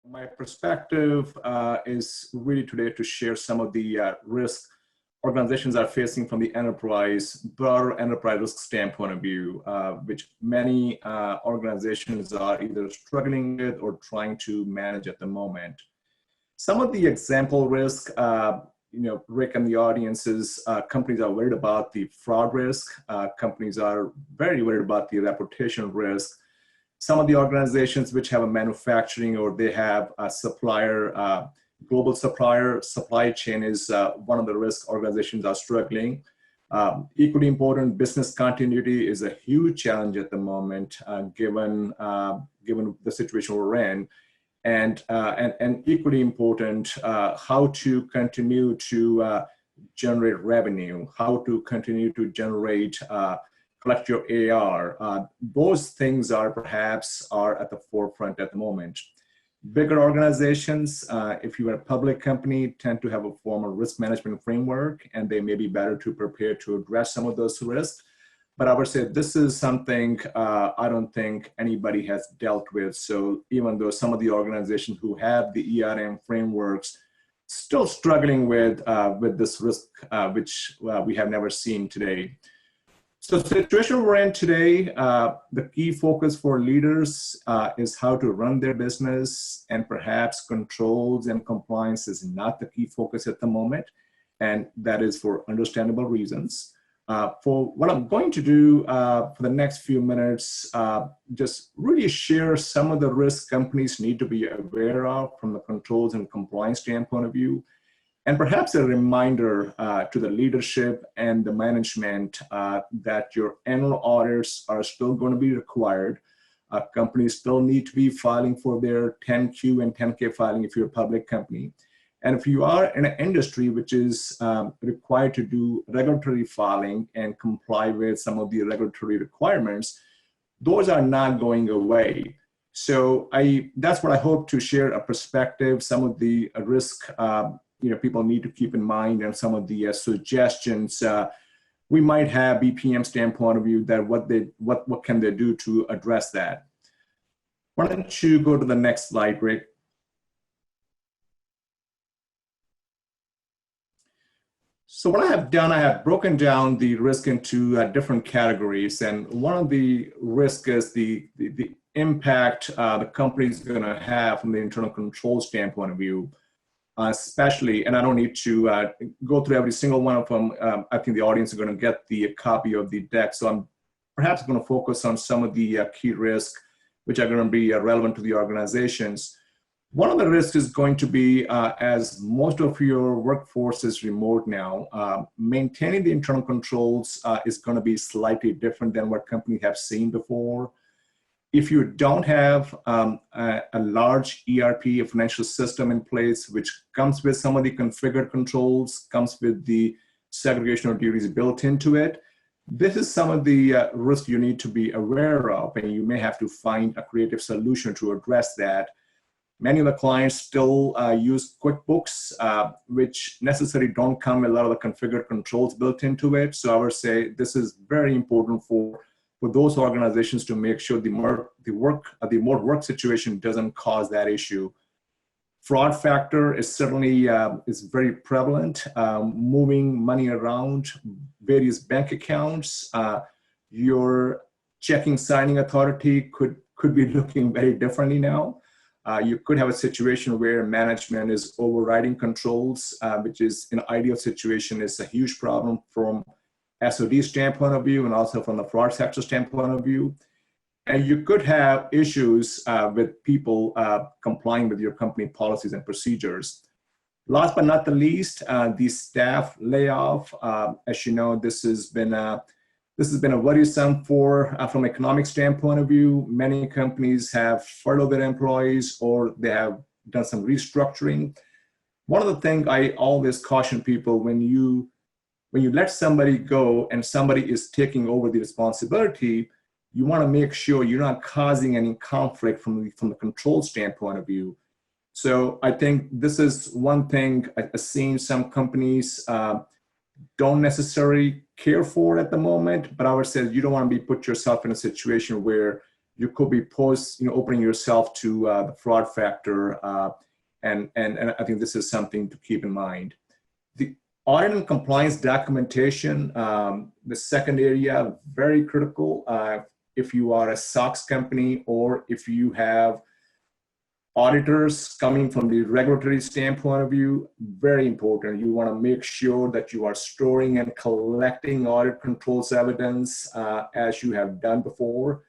My perspective is really today to share some of the risk organizations are facing from the broader enterprise risk standpoint of view, which many organizations are either struggling with or trying to manage at the moment. Some of the example risk, Rick and the audiences, companies are worried about the fraud risk. Companies are very worried about the reputation risk. Some of the organizations which have a manufacturing or they have a supplier, global supplier, supply chain is one of the risk organizations are struggling. Equally important, business continuity is a huge challenge at the moment, given the situation we're in. And equally important, how to continue to generate revenue, how to continue to generate, collect your AR. Those things are perhaps at the forefront at the moment. Bigger organizations, if you're a public company, tend to have a formal risk management framework, and they may be better to prepare to address some of those risks. But I would say this is something I don't think anybody has dealt with. So even though some of the organizations who have the ERM frameworks still struggling with this risk, which we have never seen today. So the situation we're in today, the key focus for leaders is how to run their business, and perhaps controls and compliance is not the key focus at the moment. And that is for understandable reasons. For what I'm going to do for the next few minutes, just really share some of the risks companies need to be aware of from the controls and compliance standpoint of view, and perhaps a reminder to the leadership and the management that your annual audits are still going to be required. Companies still need to be filing for their 10Q and 10K filing if you're a public company. And if you are in an industry which is required to do regulatory filing and comply with some of the regulatory requirements, those are not going away. So that's what I hope to share a perspective, some of the risk people need to keep in mind, and some of the suggestions we might have BPM standpoint of view that what can they do to address that. Why don't you go to the next slide, Rick? So what I have done, I have broken down the risk into different categories, and one of the risks is the impact the company is going to have from the internal control standpoint of view. Especially, and I don't need to go through every single one of them. I think the audience are going to get the copy of the deck. So I'm perhaps going to focus on some of the key risks which are going to be relevant to the organizations. One of the risks is going to be, as most of your workforce is remote now, maintaining the internal controls is going to be slightly different than what companies have seen before. If you don't have a large ERP, a financial system in place, which comes with some of the configured controls, comes with the segregation of duties built into it, this is some of the risks you need to be aware of, and you may have to find a creative solution to address that. Many of the clients still use QuickBooks, which necessarily don't come with a lot of the configured controls built into it. So I would say this is very important for those organizations to make sure the remote work situation doesn't cause that issue. Fraud factor is certainly is very prevalent. Moving money around various bank accounts, your checking signing authority could be looking very differently now. You could have a situation where management is overriding controls, which is in an ideal situation is a huge problem from SOD standpoint of view and also from the fraud sector standpoint of view. And you could have issues with people complying with your company policies and procedures. Last but not the least, the staff layoff. As you know, this has been a worrisome from an economic standpoint of view. Many companies have furloughed their employees or they have done some restructuring. One of the things I always caution people, when you let somebody go and somebody is taking over the responsibility, you want to make sure you're not causing any conflict from the control standpoint of view. So I think this is one thing I've seen some companies don't necessarily care for at the moment, but I would say you don't want to put yourself in a situation where you could be opening yourself to the fraud factor. And I think this is something to keep in mind. The audit and compliance documentation, the second area, very critical. If you are a SOX company or if you have auditors coming from the regulatory standpoint of view, very important. You want to make sure that you are storing and collecting audit controls evidence as you have done before.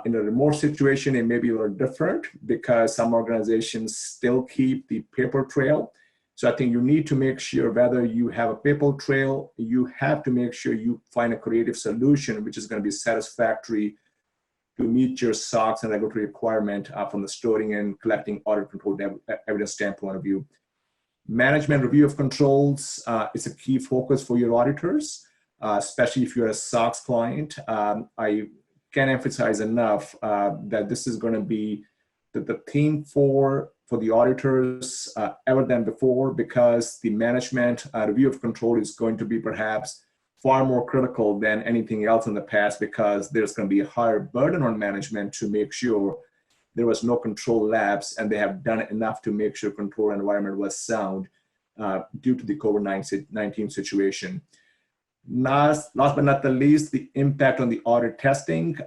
In a remote situation, it may be a little different because some organizations still keep the paper trail. So I think you need to make sure whether you have a paper trail, you have to make sure you find a creative solution which is going to be satisfactory to meet your SOX and regulatory requirement from the storing and collecting audit control evidence standpoint of view. Management review of controls is a key focus for your auditors, especially if you're a SOX client. I can't emphasize enough that this is going to be the theme for the auditors ever than before, because the management review of control is going to be perhaps far more critical than anything else in the past, because there's going to be a higher burden on management to make sure there was no control lapse and they have done enough to make sure control environment was sound due to the COVID-19 situation. Last but not the least, the impact on the audit testing.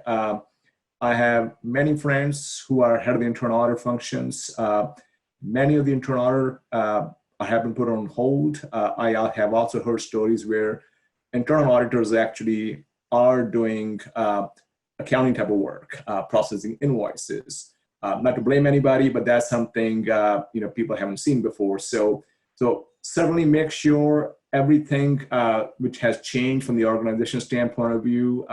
I have many friends who are head of the internal audit functions. Many of the internal audit have been put on hold. I have also heard stories where internal auditors actually are doing accounting type of work, processing invoices. Not to blame anybody, but that's something people haven't seen before. So certainly make sure everything which has changed from the organization standpoint of view,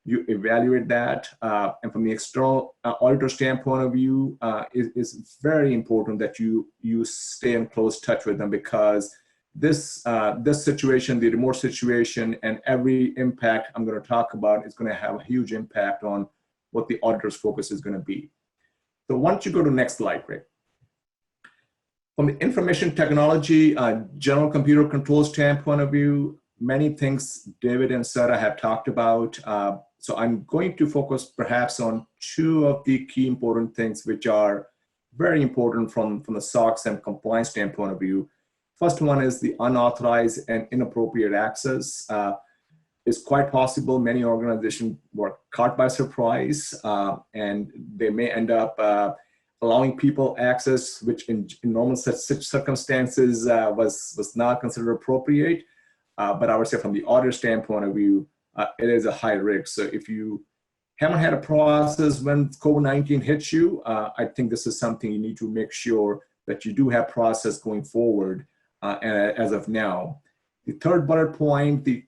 you evaluate that. And from the external auditor standpoint of view, it's very important that you stay in close touch with them, because this situation, the remote situation, and every impact I'm going to talk about is going to have a huge impact on what the auditor's focus is going to be. So why don't you go to the next slide, Greg? From the information technology, general computer control standpoint of view, many things David and Sarah have talked about. So I'm going to focus perhaps on two of the key important things which are very important from the SOX and compliance standpoint of view. First one is the unauthorized and inappropriate access. It's quite possible many organizations were caught by surprise, and they may end up allowing people access which in normal such circumstances was not considered appropriate. But I would say from the auditor standpoint of view, it is a high risk. So if you haven't had a process when COVID-19 hits you, I think this is something you need to make sure that you do have process going forward as of now. The third bullet point, the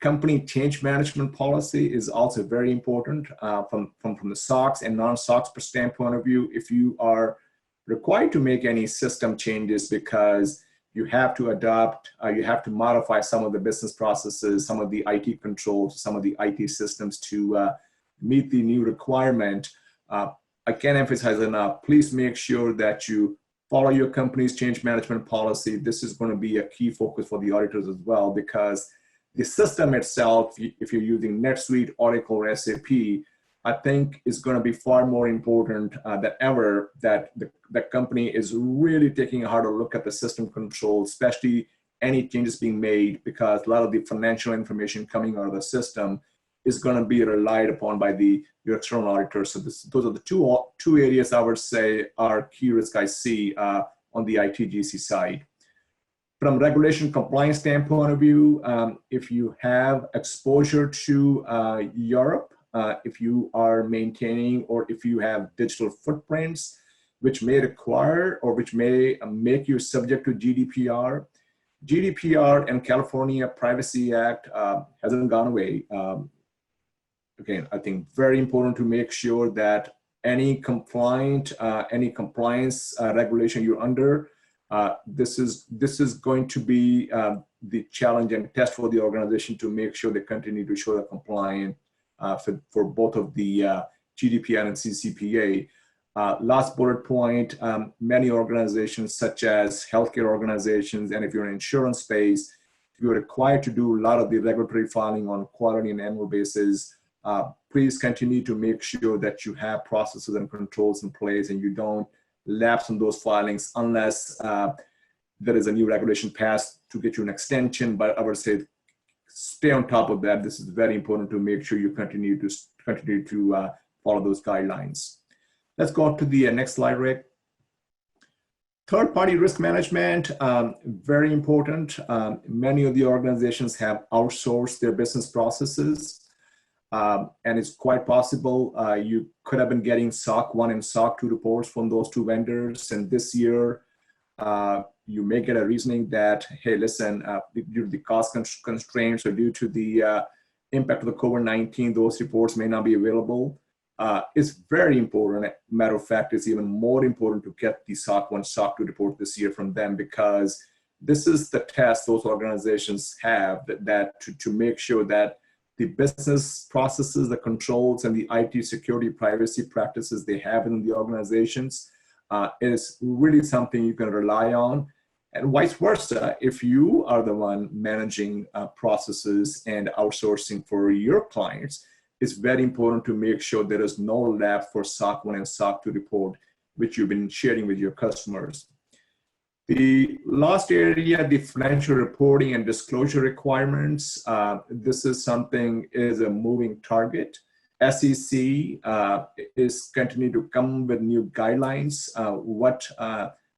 company change management policy is also very important from the SOX and non-SOX standpoint of view. If you are required to make any system changes because you have to adopt, you have to modify some of the business processes, some of the IT controls, some of the IT systems to meet the new requirement, I can't emphasize enough, please make sure that you follow your company's change management policy. This is going to be a key focus for the auditors as well, because the system itself, if you're using NetSuite, Oracle, or SAP, I think is going to be far more important than ever that the company is really taking a harder look at the system control, especially any changes being made, because a lot of the financial information coming out of the system is going to be relied upon by your external auditors. So those are the two areas I would say are key risks I see on the ITGC side. From regulation compliance standpoint of view, if you have exposure to Europe, if you are maintaining or if you have digital footprints, which may require or which may make you subject to GDPR. GDPR and California Privacy Act hasn't gone away. Again, I think very important to make sure that any compliance regulation you're under, this is going to be the challenge and test for the organization to make sure they continue to show the compliant for both of the GDPR and CCPA. Last bullet point, many organizations such as healthcare organizations, and if you're in insurance space, you're required to do a lot of the regulatory filing on quarterly and annual basis. please continue to make sure that you have processes and controls in place and you don't lapse on those filings unless there is a new regulation passed to get you an extension. But I would say stay on top of that. This is very important to make sure you continue to follow those guidelines. Let's go to the next slide, Rick. Third-party risk management, very important. Many of the organizations have outsourced their business processes, and it's quite possible you could have been getting SOC 1 and SOC 2 reports from those two vendors, and this year you may get a reasoning that, hey, listen, due to the cost constraints or due to the impact of the COVID-19, those reports may not be available. It's very important. Matter of fact, it's even more important to get the SOC 1, SOC 2 report this year from them, because this is the test those organizations have to make sure that the business processes, the controls, and the IT security privacy practices they have in the organizations is really something you can rely on. And vice versa, if you are the one managing processes and outsourcing for your clients, it's very important to make sure there is no lapse for SOC 1 and SOC 2 report, which you've been sharing with your customers. The last area, the financial reporting and disclosure requirements. This is a moving target. SEC is continuing to come with new guidelines, what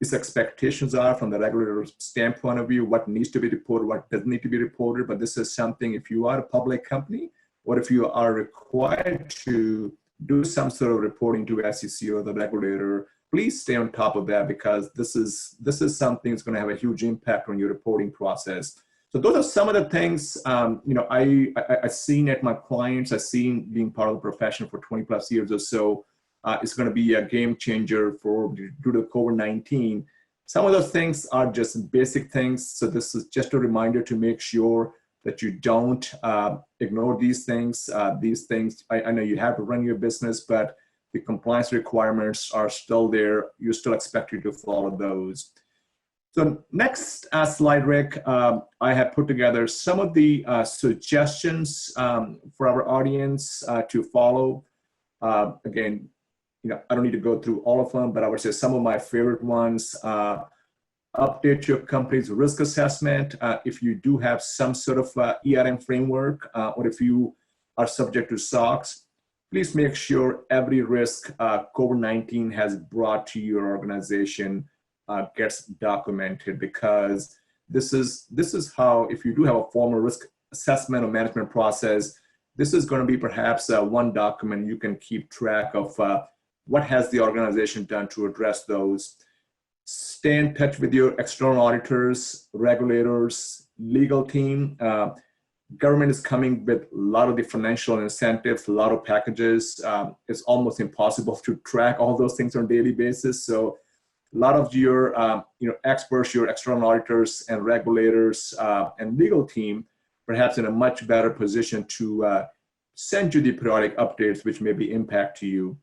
its expectations are from the regulator standpoint of view, what needs to be reported, what doesn't need to be reported. But this is something, if you are a public company, or if you are required to do some sort of reporting to SEC or the regulator, please stay on top of that, because this is something that's going to have a huge impact on your reporting process. So those are some of the things I've seen at my clients. I've seen being part of the profession for 20 plus years or so. It's going to be a game changer due to COVID-19. Some of those things are just basic things. So this is just a reminder to make sure that you don't ignore these things. I know you have to run your business, but the compliance requirements are still there. You're still expected to follow those. So next slide, Rick, I have put together some of the suggestions for our audience to follow. Again, I don't need to go through all of them, but I would say some of my favorite ones. Update your company's risk assessment. If you do have some sort of ERM framework, or if you are subject to SOX, please make sure every risk COVID-19 has brought to your organization gets documented, because this is how, if you do have a formal risk assessment or management process, this is going to be perhaps one document you can keep track of what has the organization done to address those. Stay in touch with your external auditors, regulators, legal team. Government is coming with a lot of the financial incentives, a lot of packages. It's almost impossible to track all those things on a daily basis. So a lot of your experts, your external auditors and regulators and legal team, perhaps in a much better position to send you the periodic updates, which may be impact to you.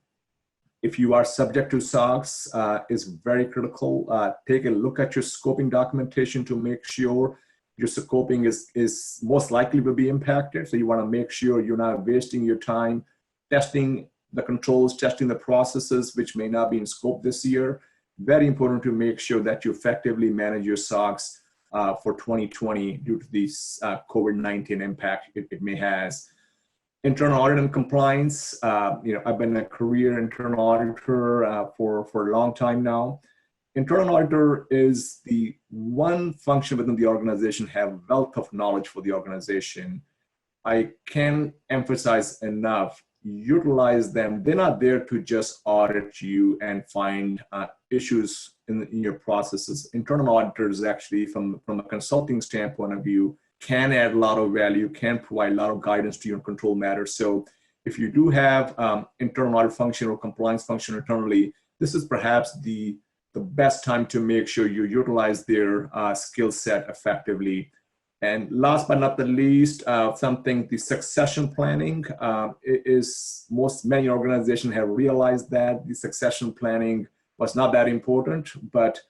If you are subject to SOX, it's very critical. Take a look at your scoping documentation to make sure your scoping is most likely will be impacted. So you want to make sure you're not wasting your time testing the controls, testing the processes, which may not be in scope this year. Very important to make sure that you effectively manage your SOX for 2020 due to this COVID-19 impact it may has. Internal audit and compliance. I've been a career internal auditor for a long time now. Internal auditor is the one function within the organization have wealth of knowledge for the organization. I can't emphasize enough, utilize them. They're not there to just audit you and find issues in your processes. Internal auditors actually, from a consulting standpoint of view, can add a lot of value, can provide a lot of guidance to your control matters. So if you do have internal audit function or compliance function internally, this is perhaps the best time to make sure you utilize their skill set effectively. And last but not the least, the succession planning many organizations have realized that the succession planning was not that important, but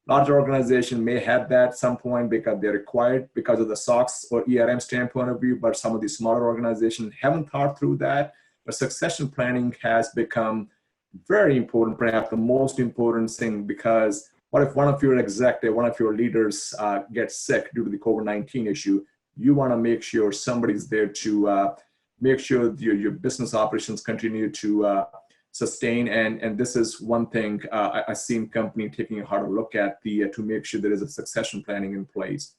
Larger organization may have that at some point because they're required because of the SOX or ERM standpoint of view, but some of these smaller organizations haven't thought through that. But succession planning has become very important, perhaps the most important thing, because what if one of your executive, one of your leaders gets sick due to the COVID-19 issue? You want to make sure somebody's there to make sure your business operations continue to sustain. And this is one thing I've seen company taking a harder look at to make sure there is a succession planning in place.